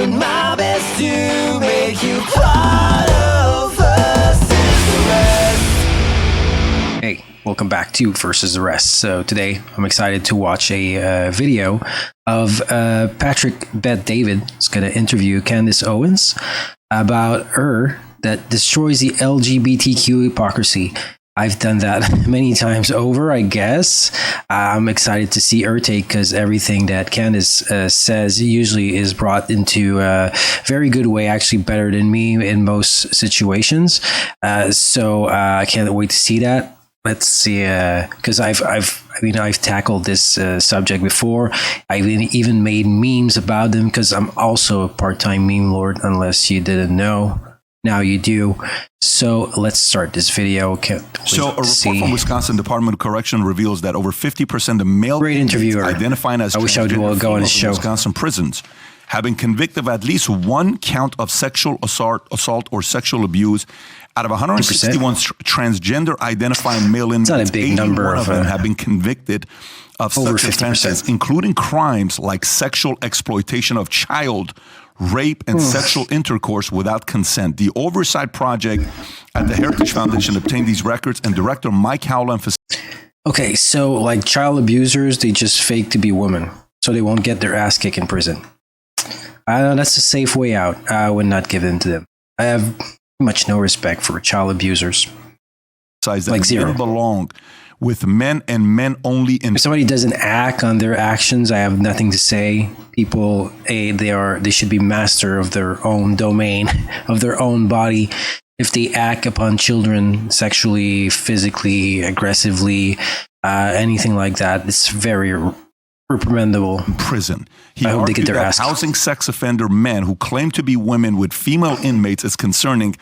doing my best to make you part of us is the rest. Hey, welcome back to Versus the Rest. So today I'm excited to watch a video of Patrick Bet-David is going to interview Candace Owens about her that destroys the LGBTQ hypocrisy. I've done that many times over, I guess. I'm excited to see her take because everything that Candace says usually is brought into a very good way, actually better than me in most situations. So I can't wait to see that. Let's see, because I've tackled this subject before. I've even made memes about them because I'm also a part-time meme lord, unless you didn't know. Now you do. So let's start this video. So a report from Wisconsin Department of Correction reveals that over 50% of male great interviewer identifying as I wish I would go on his show. Wisconsin prisons have been convicted of at least one count of sexual assault or sexual abuse. Out of 161 transgender identifying male inmates, not a big number of them have been convicted of such offenses, including crimes like sexual exploitation of child, rape, and sexual intercourse without consent. The Oversight Project at the Heritage Foundation obtained these records, and Director Mike Howell emphasized. Okay, so like child abusers, they just fake to be women, so they won't get their ass kicked in prison. That's a safe way out. I would not give in to them. I have much no respect for child abusers. Like zero. They belong with men and men only. If somebody doesn't act on their actions, I have nothing to say. People, they should be master of their own domain, of their own body. If they act upon children sexually, physically, aggressively, anything like that, it's very reprimandable. Prison. I hope they get their ass. Housing sex offender men who claim to be women with female inmates is concerning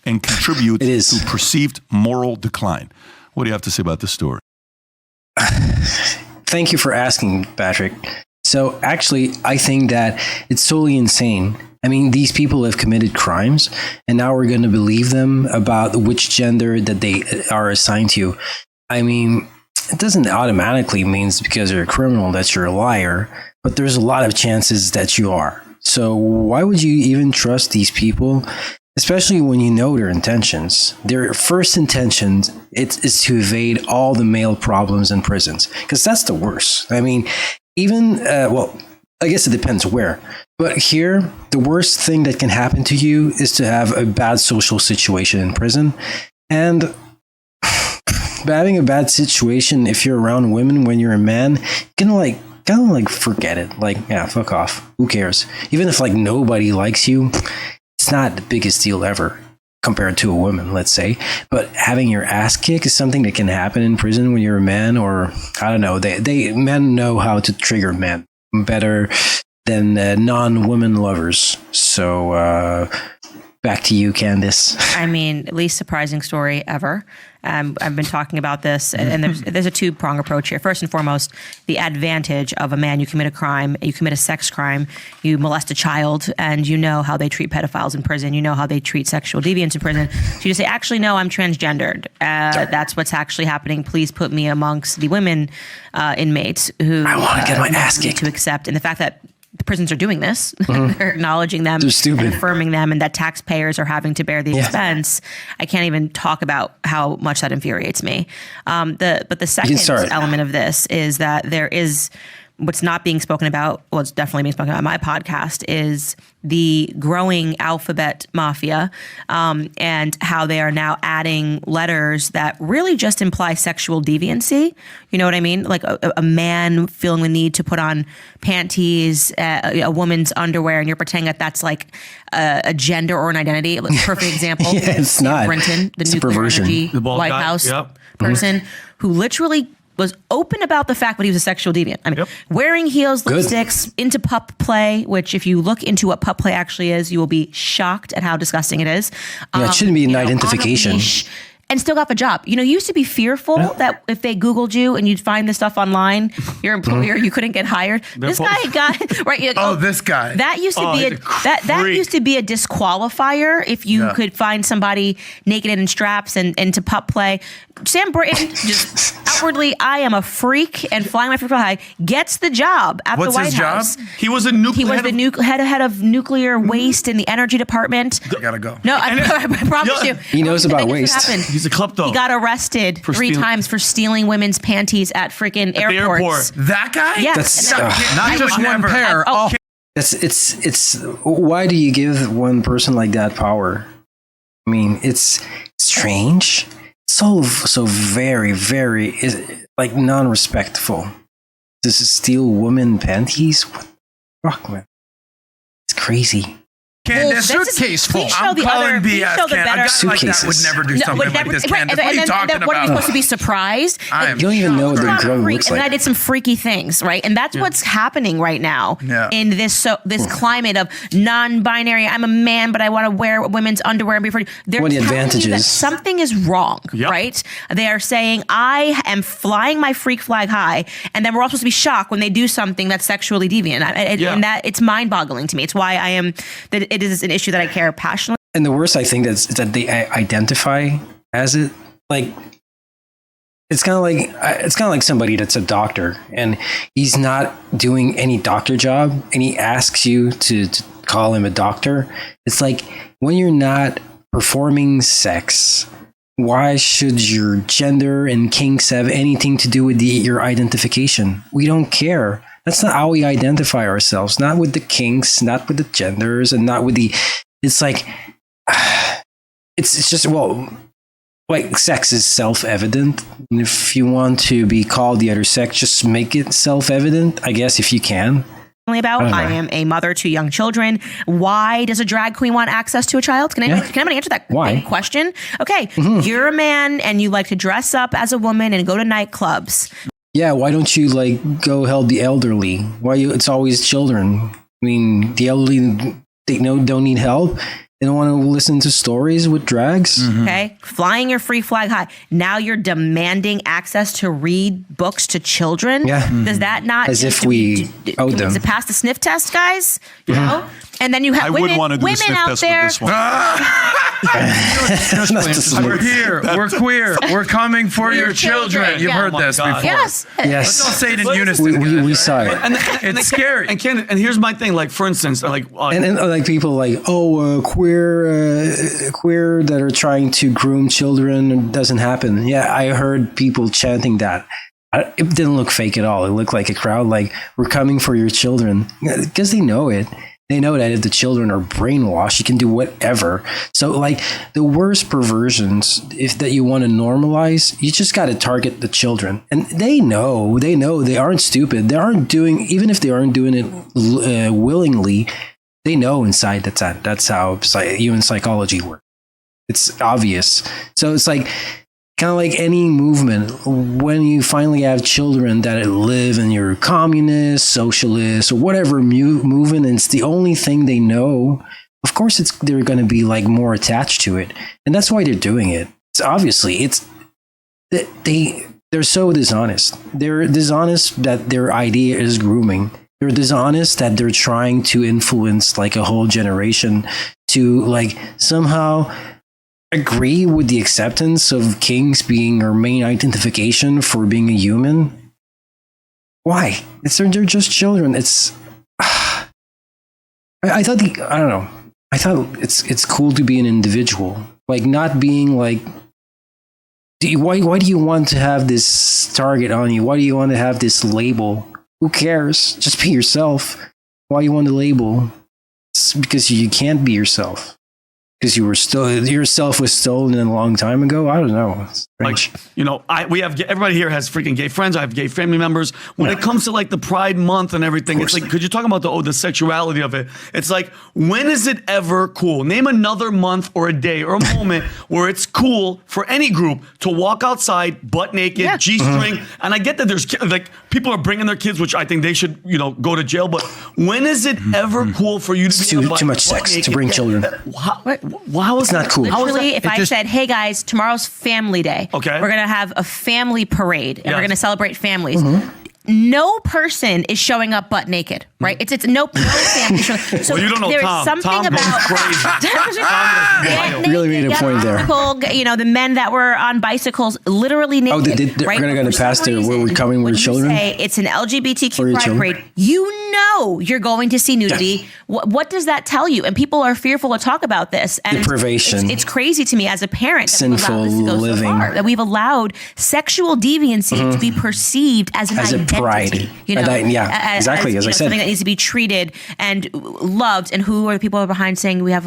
and contributes to perceived moral decline. What do you have to say about this story? Thank you for asking, Patrick. So actually, I think that it's totally insane. I mean, these people have committed crimes, and now we're going to believe them about which gender that they are assigned to. I mean, it doesn't automatically mean because you're a criminal that you're a liar, but there's a lot of chances that you are. So why would you even trust these people? Especially when you know their intentions. Their first intention is to evade all the male problems in prisons, because that's the worst. I mean, even, well, I guess it depends where. But here, the worst thing that can happen to you is to have a bad social situation in prison. And having a bad situation, if you're around women when you're a man, you can kind of forget it. Like, yeah, fuck off. Who cares? Even if like nobody likes you, it's not the biggest deal ever compared to a woman, let's say. But having your ass kicked is something that can happen in prison when you're a man, or I don't know. Men know how to trigger men better than non-women lovers. So back to you, Candace. I mean, least surprising story ever. I've been talking about this, and there's a two-prong approach here. First and foremost, the advantage of a man. You commit a crime, you commit a sex crime, you molest a child, and you know how they treat pedophiles in prison. You know how they treat sexual deviants in prison. So you just say, actually, no, I'm transgendered. That's what's actually happening. Please put me amongst the women inmates who I want to get my ass kicked. To accept. And the fact that the prisons are doing this, they're acknowledging them, and affirming them, and that taxpayers are having to bear the expense. I can't even talk about how much that infuriates me. But the second element of this is that there is what's not being spoken about, well, it's definitely being spoken about on my podcast, is the growing alphabet mafia, and how they are now adding letters that really just imply sexual deviancy. You know what I mean? Like a man feeling the need to put on panties, a woman's underwear, and you're pretending that that's like a gender or an identity. Perfect example. Yeah, it's not. Brenton, the nuclear energy White House person who literally was open about the fact that he was a sexual deviant. I mean, wearing heels, lipsticks, into pup play, which if you look into what pup play actually is, you will be shocked at how disgusting it is. Yeah, it shouldn't be an identification. And still got the job. You know, you used to be fearful that if they Googled you and you'd find this stuff online, your employer, you couldn't get hired. This guy got right. This guy. That used to be that used to be a disqualifier if you could find somebody naked and in straps and to pup play. Sam Britton just outwardly, I am a freak and flying my freak flag high, gets the job at the White House. Job? He was a nuclear. He was the head of nuclear waste in the energy department. I gotta go. No, I promise you. He knows about waste. He's a klepto. He got arrested three times for stealing women's panties at freaking airports. That guy? Yes. Not just one pair. It's why do you give one person like that power? I mean, it's strange. So very, very like non-respectful. Does it steal women panties? What the fuck, man? It's crazy. Candace, suitcase full. I'm calling BS. A guy like that would never do something like this, Candace. What are you talking about? What are you supposed to be surprised? You don't even know what the girl looks like. And I did some freaky things, right? And that's what's happening right now in this climate of non-binary. I'm a man, but I want to wear women's underwear and be free. They're what are the telling advantages? you that something is wrong, right? They are saying I am flying my freak flag high, and then we're all supposed to be shocked when they do something that's sexually deviant. And that it's mind-boggling to me. It's why I am that. It is an issue that I care passionately. And the worst, I think, is that they identify as it. Like, it's kind of like somebody that's a doctor and he's not doing any doctor job, and he asks you to call him a doctor. It's like, when you're not performing sex, why should your gender and kinks have anything to do with your identification? We don't care. That's not how we identify ourselves. Not with the kinks, not with the genders, and not with the. It's like, it's just, well, like, sex is self-evident. And if you want to be called the other sex, just make it self-evident, I guess, if you can. About I am a mother to young children. Why does a drag queen want access to a child? Can anybody answer that question? Okay, you're a man and you like to dress up as a woman and go to nightclubs. Yeah, why don't you go help the elderly? It's always children. I mean, the elderly, they don't need help. They don't want to listen to stories with drags. Okay, flying your free flag high. Now you're demanding access to read books to children. Yeah, does that not? As if we owed them. Does it pass the sniff test, guys? You know. And then you have women out there. We're here. We're queer. We're coming for your children. You've heard this before. Yes. Let's all say it in unison. We saw it. It's scary. And here's my thing. Like, for instance, and people queer that are trying to groom children doesn't happen. Yeah, I heard people chanting that. It didn't look fake at all. It looked like a crowd like, we're coming for your children, because they know it. They know that if the children are brainwashed, you can do whatever. So, like, the worst perversions, if that you want to normalize, you just got to target the children. And they know they aren't stupid. They aren't doing, even if they aren't doing it willingly, they know inside that's how human psychology works. It's obvious. So it's like, kind of like any movement, when you finally have children that live in your communist, socialist, or whatever movement, and it's the only thing they know, of course they're going to be more attached to it. And that's why they're doing it. It's obviously, they're so dishonest. They're dishonest that their idea is grooming. They're dishonest that they're trying to influence a whole generation to somehow agree with the acceptance of kinks being our main identification for being a human. Why? They're just children. It's I thought I don't know. I thought it's cool to be an individual, not being why do you want to have this target on you? Why do you want to have this label? Who cares? Just be yourself. Why do you want a label? It's because you can't be yourself. Because yourself was stolen a long time ago. I don't know. Everybody here has freaking gay friends. I have gay family members. When it comes to the Pride Month and everything, it's because you're talking about the sexuality of it. It's when is it ever cool? Name another month or a day or a moment where it's cool for any group to walk outside butt naked, G-string. And I get that there's people are bringing their kids, which I think they should go to jail. But when is it ever cool for you to be too much sex naked to bring children? How is it's not cool? Literally, if I said, "Hey guys, tomorrow's family day. Okay, we're gonna have a family parade and we're gonna celebrate families." no person is showing up butt naked, right? It's no family. So you don't know there's Tom. something Tom about crazy. Really made a point there. The men that were on bicycles, literally naked. They're going to pass there. We're coming with children. Say it's an LGBTQ pride parade. You're going to see nudity. What does that tell you? And people are fearful to talk about this. And deprivation. It's crazy to me as a parent that sinful living. So far, that we've allowed sexual deviancy to be perceived as an identity. Pride. Exactly. As I said, something that needs to be treated and loved. And who are the people who are behind saying we have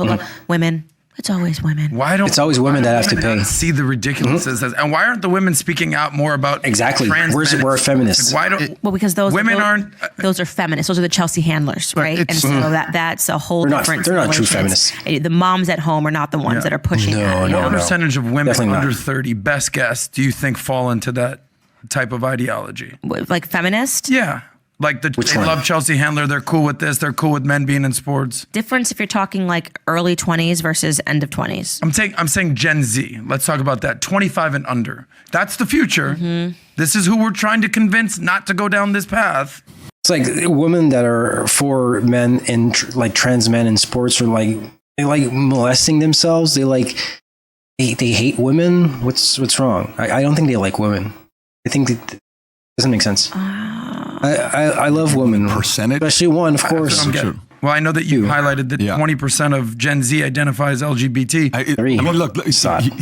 women? It's always women. It's always women that have to pay. See the ridiculousness, and why aren't the women speaking out more about We're feminists. Why don't? Because those women aren't. Those are feminists. Those are the Chelsea handlers, right? And so that's a whole different. They're not true feminists. The moms at home are not the ones that are pushing that. What percentage of women Definitely under not. 30, best guess, do you think fall into that type of ideology? Like feminist? Yeah. Like they love Chelsea Handler. They're cool with this. They're cool with men being in sports. Difference if you're talking like early 20s versus end of 20s. I'm saying Gen Z. Let's talk about that. 25 and under. That's the future. This is who we're trying to convince not to go down this path. It's like women that are for men and like trans men in sports are like molesting themselves. They hate women. What's wrong? I don't think they like women. I think that doesn't make sense. I love women. Percentage? Especially one, of course. Well, I know that you highlighted that 20% of Gen Z identifies LGBT. Look,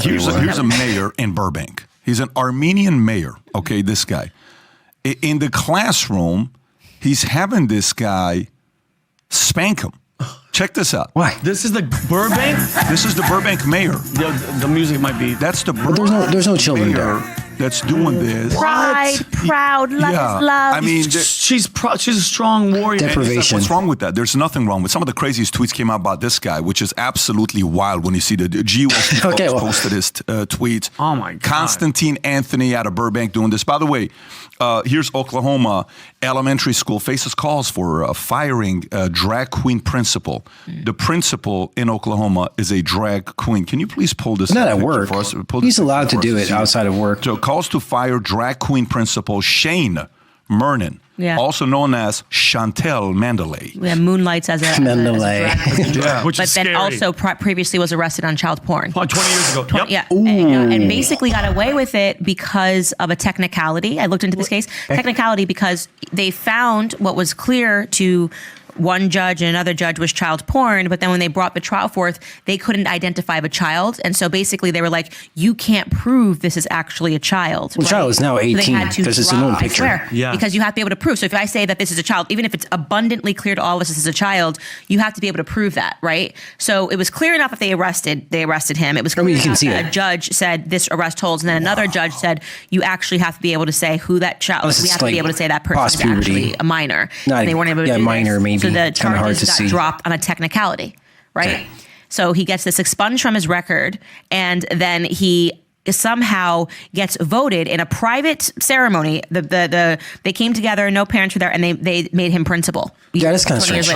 here's a mayor in Burbank. He's an Armenian mayor, okay, this guy. In the classroom, he's having this guy spank him. Check this out. Why? This is the Burbank? This is the Burbank mayor. The music might be. That's the But there's no children mayor there. that's doing this. Pride, proud, love. I mean, she's a strong warrior. Deprivation. what's wrong with that? There's nothing wrong with some of the craziest tweets came out about this guy, which is absolutely wild when you see the posted his tweets. Oh my God. Constantine Anthony out of Burbank doing this. By the way, here's Oklahoma elementary school faces calls for firing a drag queen principal. The principal in Oklahoma is a drag queen. Can you please pull this Not up at work. for us? He's allowed to do it outside of work. So calls to fire drag queen principal Shane Mernon, also known as Chantel Mandalay. Yeah, moonlights as a Mandalay. Which but is then scary. also previously was arrested on child porn. 20 years ago. Yeah, and basically got away with it because of a technicality. I looked into this case. Technicality because they found what was clear to one judge and another judge was child porn, but then when they brought the trial forth, they couldn't identify the child. And so basically they were like, you can't prove this is actually a child. The child is now 18 because it's a known picture. Because you have to be able to prove. So if I say that this is a child, even if it's abundantly clear to all of us this is a child, you have to be able to prove that, right? So it was clear enough if they arrested him. It was clear enough that a judge said this arrest holds, and then another judge said you actually have to be able to say who that child is. We have to be able to say that person is actually a minor. And they weren't able to do minor, this. maybe. So the charges got dropped on a technicality, right? So he gets this expunged from his record, and then he somehow gets voted in a private ceremony. They came together, no parents were there, and they made him principal. Yeah, that's kind of strange.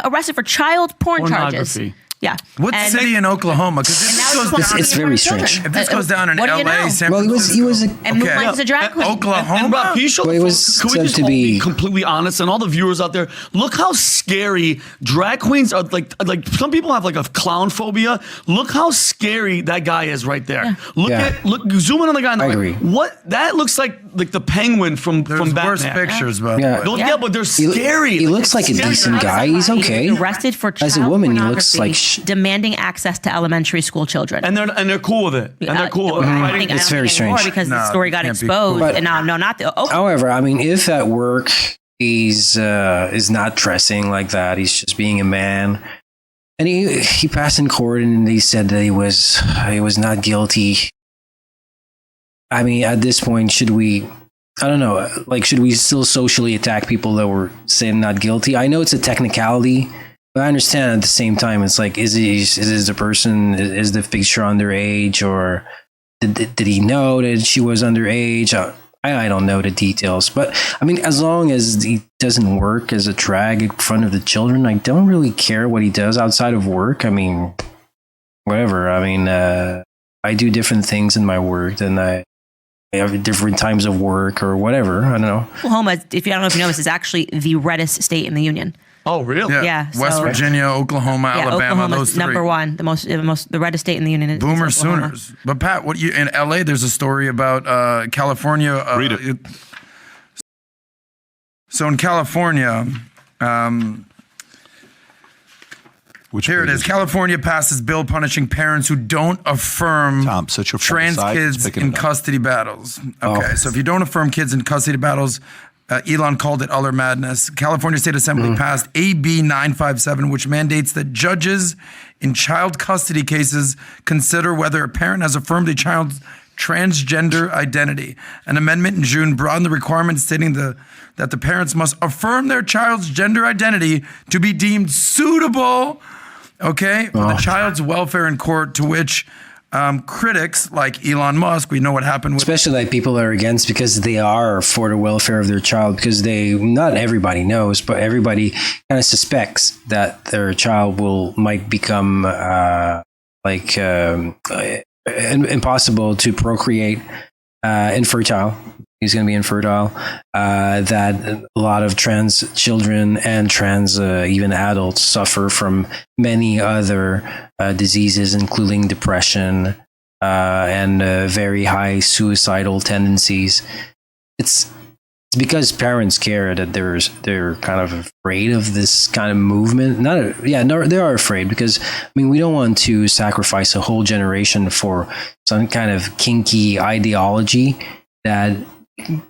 Arrested for child porn charges. Yeah. What city in Oklahoma? Because it's very strange. If this goes down in LA, San Francisco. he was a drag queen. Oklahoma. And Rob, can you show Well, the it folks, was can we said just to all be- be completely honest, and all the viewers out there, look how scary drag queens are. Like some people have like a clown phobia. Look how scary that guy is right there. Look, zoom in on the guy on the right. Agree. What that looks like the penguin from Batman. Worse pictures, but but they're scary. He looks like a decent guy. He's okay. He was arrested for child As a woman, he looks like demanding access to elementary school children. and they're cool with it. And they're cool. I think It's very strange. because the story got can't be exposed. cool. And not the. However, I mean, if at work he's is not dressing like that, he's just being a man, and he passed in court and he said that he was not guilty. I mean, at this point, should we? I don't know. Like, should we still socially attack people that were saying not guilty? I know it's a technicality, but I understand at the same time. It's like, is the person, is the picture underage, or did he know that she was underage? I don't know the details, but I mean, as long as he doesn't work as a drag in front of the children, I don't really care what he does outside of work. I mean, whatever. I mean, I do different things in my work than have different times of work or whatever. I don't know. Oklahoma, if you don't know if you know this, is actually the reddest state in the union. Oh, really? Yeah, West so- Virginia, Oklahoma, Alabama, Oklahoma's those three. number one, the reddest state in the union. Is Boomer Oklahoma. Sooners. But Pat, in LA, there's a story about California. Read it. So in California, here it is. California passes bill punishing parents who don't affirm Tom, set your phone trans aside. kids It's picking in it up. custody battles. Okay, so if you don't affirm kids in custody battles, Elon called it utter madness. California State Assembly passed AB 957, which mandates that judges in child custody cases consider whether a parent has affirmed a child's transgender identity. An amendment in June broadened the requirement stating that the parents must affirm their child's gender identity to be deemed suitable, okay, for the child's welfare in court, to which critics like Elon Musk, we know what happened with. Especially like people that are against, because they are for the welfare of their child, because not everybody knows, but everybody kind of suspects that their child might become impossible to procreate, infertile. He's going to be infertile. That a lot of trans children and trans even adults suffer from many other diseases, including depression and very high suicidal tendencies. It's because parents care that they're kind of afraid of this kind of movement. They are afraid because we don't want to sacrifice a whole generation for some kind of kinky ideology that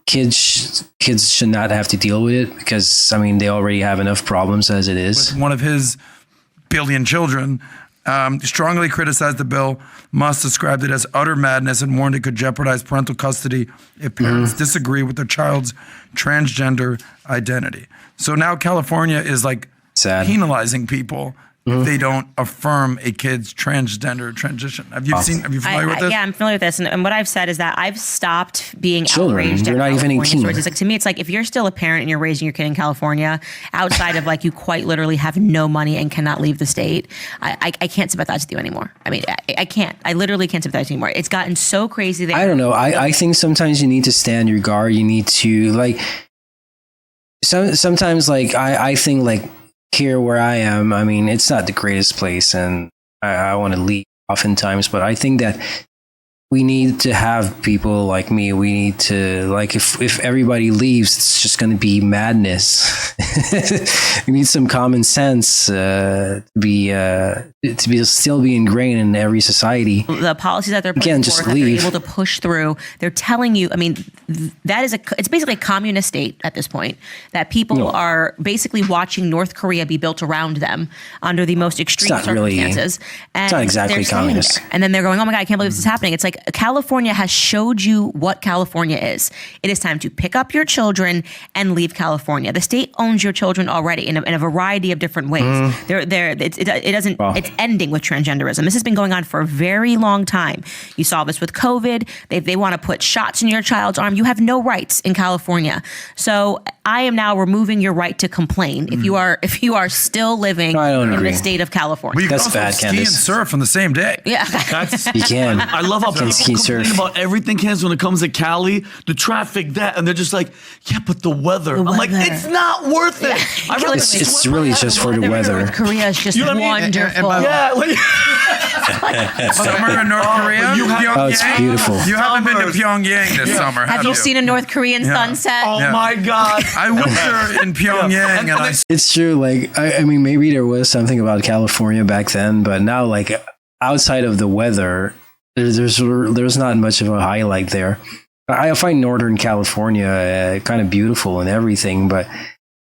kids should not have to deal with it, because they already have enough problems as it is. One of his billion children strongly criticized the bill. Musk described it as utter madness and warned it could jeopardize parental custody if parents disagree with their child's transgender identity. So now California is penalizing people if they don't affirm a kid's transgender transition. Are you familiar with this? Yeah, I'm familiar with this. And what I've said is that I've stopped being Children, outraged they're at not even California 18. stories. To me, it's like, if you're still a parent and you're raising your kid in California, outside of you quite literally have no money and cannot leave the state, I can't sympathize with you anymore. I can't. I literally can't sympathize with you anymore. It's gotten so crazy there. I don't know. I think sometimes you need to stand your guard. You need to sometimes I think here where I am, it's not the greatest place, and I want to leave oftentimes, but I think that we need to have people like me. We need to, if everybody leaves, it's just going to be madness. We need some common sense to still be ingrained in every society. The policies that they're putting forth, that they're able to push through, they're telling you, it's basically a communist state at this point, that people are basically watching North Korea be built around them under the most extreme circumstances. It's not exactly communist. And then they're going, oh my God, I can't believe this is happening. It's like California has showed you what California is. It is time to pick up your children and leave California. The state owns your children already in a variety of different ways. It's ending with transgenderism. This has been going on for a very long time. You saw this with COVID. They want to put shots in your child's arm. You have no rights in California. So I am now removing your right to complain if you are still living in the state of California. But you That's can also bad, ski Candace. and surf on the same day. Yeah. You can. I love how people ski complain surf. about everything, Candace, when it comes to Cali, the traffic, that, and they're just like, yeah, but the weather. I'm like, it's not worth it. It's really just for the weather. North Korea is just wonderful. Yeah, Summer in North Korea? It's beautiful. You haven't been to Pyongyang this summer, Have you seen a North Korean sunset? Oh my God. I winter in Pyongyang, and It's true. Maybe there was something about California back then, but now, outside of the weather, there's not much of a highlight there. I find Northern California kind of beautiful and everything, but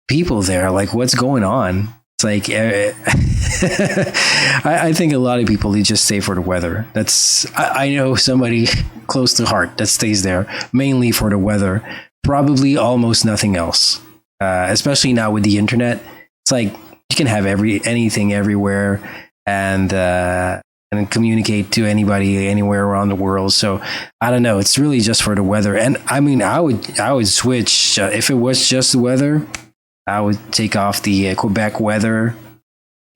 people there, what's going on? It's I think a lot of people, they just stay for the weather. I know somebody close to heart that stays there mainly for the weather, probably almost nothing else. Especially now with the internet, it's you can have anything everywhere and communicate to anybody anywhere around the world. So I don't know. It's really just for the weather. And I would switch if it was just the weather. I would take off the Quebec weather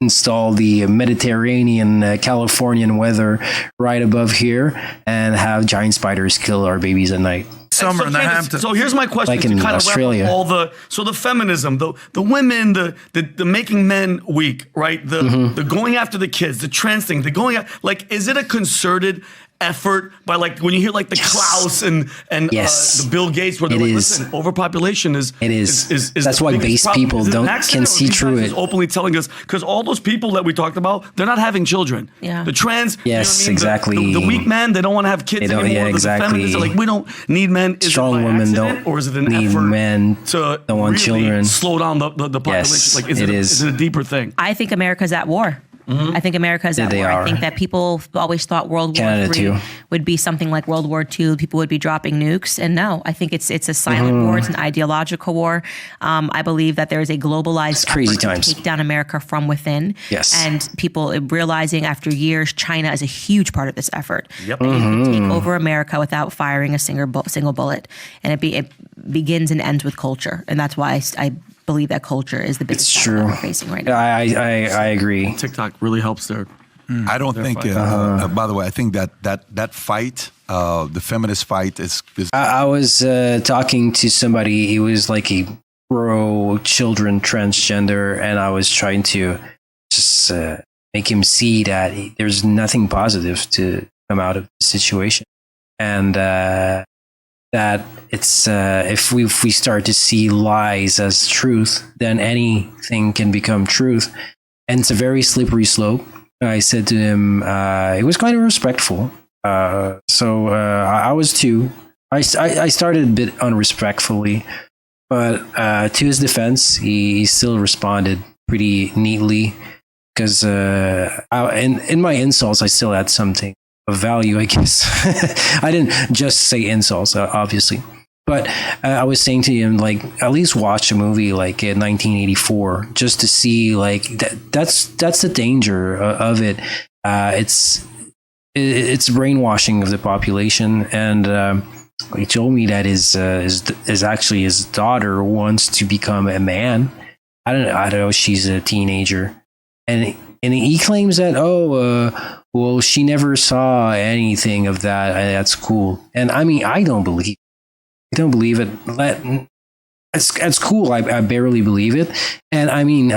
install the Mediterranean Californian weather right above here and have giant spiders kill our babies at night. Summer in the Hamptons. So here's my question: Like in to kind Australia. of wrap up all the feminism, the women, the making men weak, right? The going after the kids, the trans thing, is it a concerted effort by like when you hear like the Klaus and the Bill Gates where they're like, listen, overpopulation is that's why base people can see through it. Openly telling us because all those people that we talked about, they're not having children. Yeah. The trans, yes, exactly. The weak men, they don't want to have kids anymore. Yeah, exactly. The feminists are like, we don't need men. Is Strong women don't or is it an need effort men to don't want really children. slow down the population? Yes, Like, is it a deeper thing? I think America's at war. I think America's at war. I think that people always thought World War III would be something like World War II. People would be dropping nukes. And no, I think it's a silent war. It's an ideological war. I believe that there is a globalized effort to take down America from within. Yes. And people realizing after years, China is a huge part of this effort. Yep. That you can take over America without firing a single bullet. And it begins and ends with culture. And that's why I believe that culture is the biggest problem we're facing right now. I agree. TikTok really helps there. I don't think. By the way, I think that fight, the feminist fight, is. I was talking to somebody. He was like a pro children transgender, and I was trying to just make him see that there's nothing positive to come out of the situation, and that it's if we start to see lies as truth, then anything can become truth, and it's a very slippery slope. I said to him, it was kind of respectful. So I was too. I started a bit unrespectfully, but to his defense, he still responded pretty neatly because in my insults, I still had something of value, I guess. I didn't just say insults, obviously. But I was saying to him, like, at least watch a movie like in 1984 just to see, like, that's the danger of it. It's brainwashing of the population, and he told me that is actually his daughter wants to become a man. I don't know. She's a teenager, and he claims that well, she never saw anything of that. That's cool. And I mean, I don't believe it. It's cool. I barely believe it. And I mean,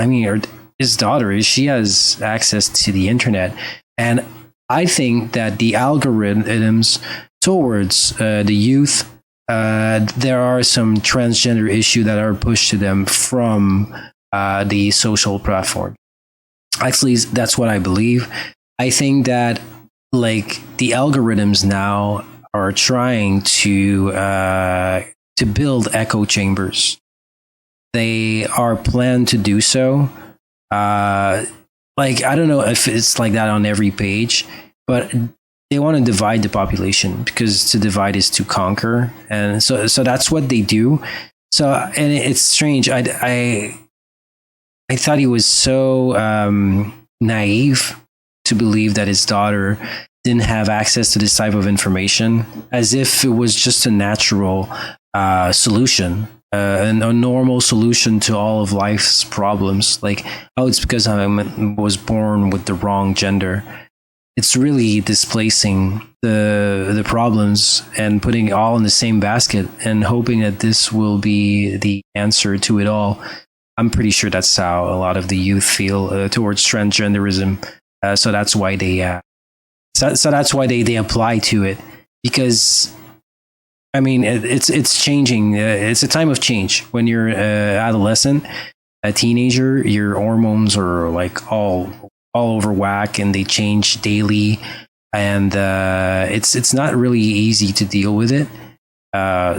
his daughter, she has access to the internet, and I think that the algorithms towards the youth, there are some transgender issues that are pushed to them from the social platform. Actually, that's what I believe. I think that like the algorithms now are trying to build echo chambers. They are planned to do so. Like, I don't know if it's like that on every page, but they want to divide the population because to divide is to conquer, and so that's what they do. So, and it's strange. I thought he was so naive to believe that his daughter didn't have access to this type of information, as if it was just a natural solution, and a normal solution to all of life's problems. Like, oh, it's because I was born with the wrong gender. It's really displacing the problems and putting it all in the same basket and hoping that this will be the answer to it all. I'm pretty sure that's how a lot of the youth feel towards transgenderism. So that's why they that's why they apply to it, because I mean it's changing. It's a time of change. When you're adolescent, a teenager, your hormones are like all over whack, and they change daily, and it's not really easy to deal with it. I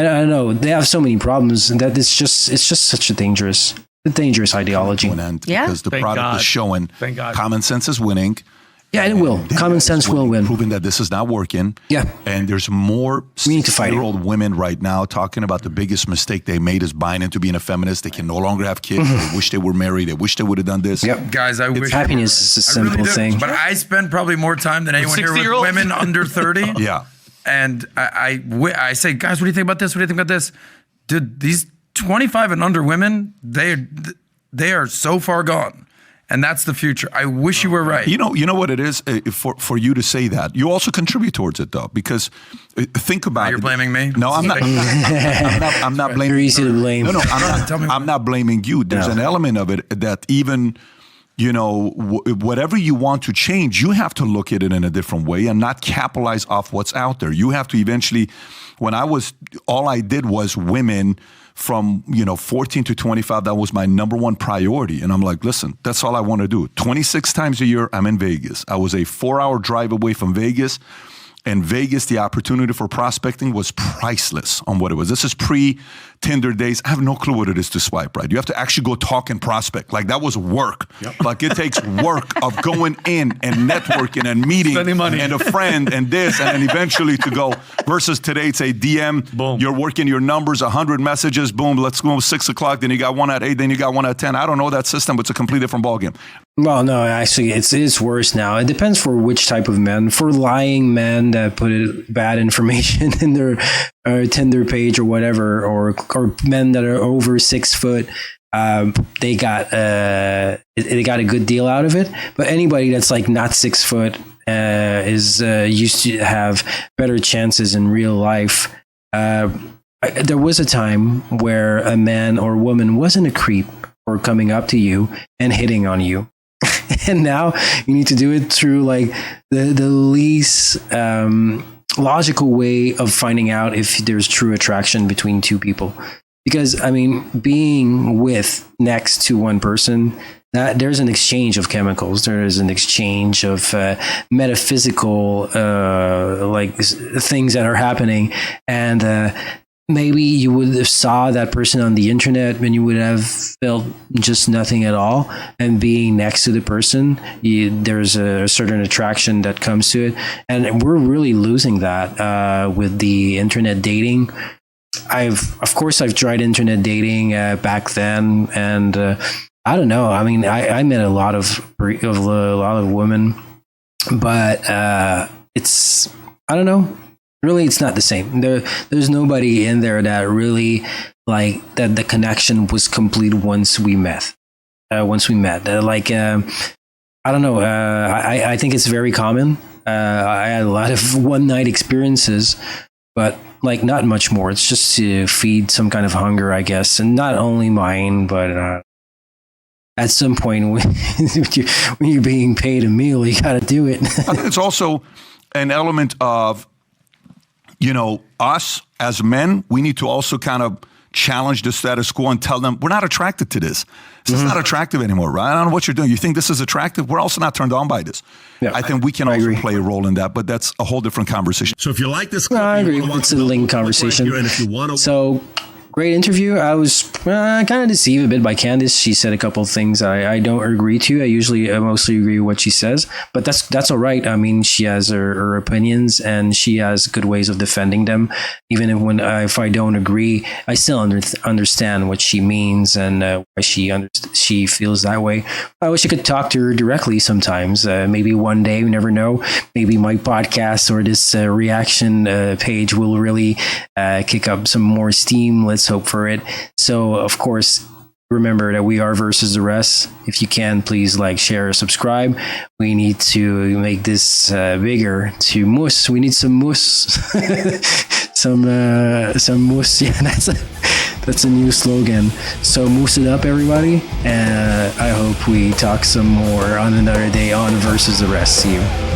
don't know. They have so many problems that it's just such a dangerous ideology. Because the product is showing common sense is winning. Yeah, it will. Common sense will win. Proving that this is not working. Yeah. And there's more 60-year-old women right now talking about the biggest mistake they made is buying into being a feminist. They can no longer have kids. They wish they were married. They wish they would have done this. Yep. Guys, I wish happiness is a simple thing. But I spend probably more time than anyone here with women under 30. Yeah. And I say, guys, what do you think about this? What do you think about this? Dude, these 25 and under women, They are so far gone. And that's the future. I wish you were right. You know what it is for you to say that. You also contribute towards it though, because think about it. You're blaming me? No, I'm not. I'm not blaming. You're easy to blame. No, I'm not blaming you. There's an element of it that even, whatever you want to change, you have to look at it in a different way and not capitalize off what's out there. You have to eventually, all I did was women from 14 to 25, that was my number one priority. And I'm like, listen, that's all I want to do. 26 times a year, I'm in Vegas. I was a 4-hour drive away from Vegas. And Vegas, the opportunity for prospecting was priceless on what it was. This is pre-Tinder days. I have no clue what it is to swipe right. You have to actually go talk and prospect. Like that was work. Yep. Like it takes work of going in and networking and meeting and a friend and this and then eventually to go versus today it's a DM. Boom. You're working your numbers, 100 messages. Boom. Let's go 6 o'clock. Then you got one at 8. Then you got one at 10. I don't know that system, but it's a completely different ballgame. Well, no, actually, it's worse now. It depends for which type of men. For lying men that put bad information in their Tinder page or whatever, or men that are over 6 foot, they got a good deal out of it. But anybody that's like not 6 foot is used to have better chances in real life. There was a time where a man or woman wasn't a creep or coming up to you and hitting on you. And now you need to do it through like the least logical way of finding out if there's true attraction between two people. Because, I mean, being next to one person, that there's an exchange of chemicals. There is an exchange of metaphysical things that are happening. And maybe you would have saw that person on the internet and you would have felt just nothing at all. And being next to the person, there's a certain attraction that comes to it. And we're really losing that with the internet dating. I've tried internet dating back then, and I don't know. I mean, I met a lot of women, but it's, I don't know. Really, it's not the same. There's nobody in there that really like that. The connection was complete once we met. I don't know. I think it's very common. I had a lot of one night experiences, but like not much more. It's just to feed some kind of hunger, I guess, and not only mine, but at some point when you're being paid a meal, you got to do it. I think it's also an element of, us as men, we need to also kind of challenge the status quo and tell them we're not attracted to this. This is not attractive anymore, right? I don't know what you're doing. You think this is attractive? We're also not turned on by this. Yeah, I think we can also play a role in that, but that's a whole different conversation. So if you like this clip, I agree. It's a link conversation. Right here, and if you want to, so great interview. I was kind of deceived a bit by Candace. She said a couple of things I don't agree to. I mostly agree with what she says, but that's all right. I mean, she has her opinions and she has good ways of defending them. Even if I don't agree, I still understand what she means and why she feels that way. I wish I could talk to her directly sometimes. Maybe one day, we never know. Maybe my podcast or this reaction page will really kick up some more steam. Let's hope for it. So, of course, remember that we are versus the rest. If you can, please like, share, subscribe. We need to make this bigger. To mousse, we need some mousse. some mousse. Yeah, that's a new slogan. So mousse it up, everybody. And I hope we talk some more on another day on Versus the Rest. See you.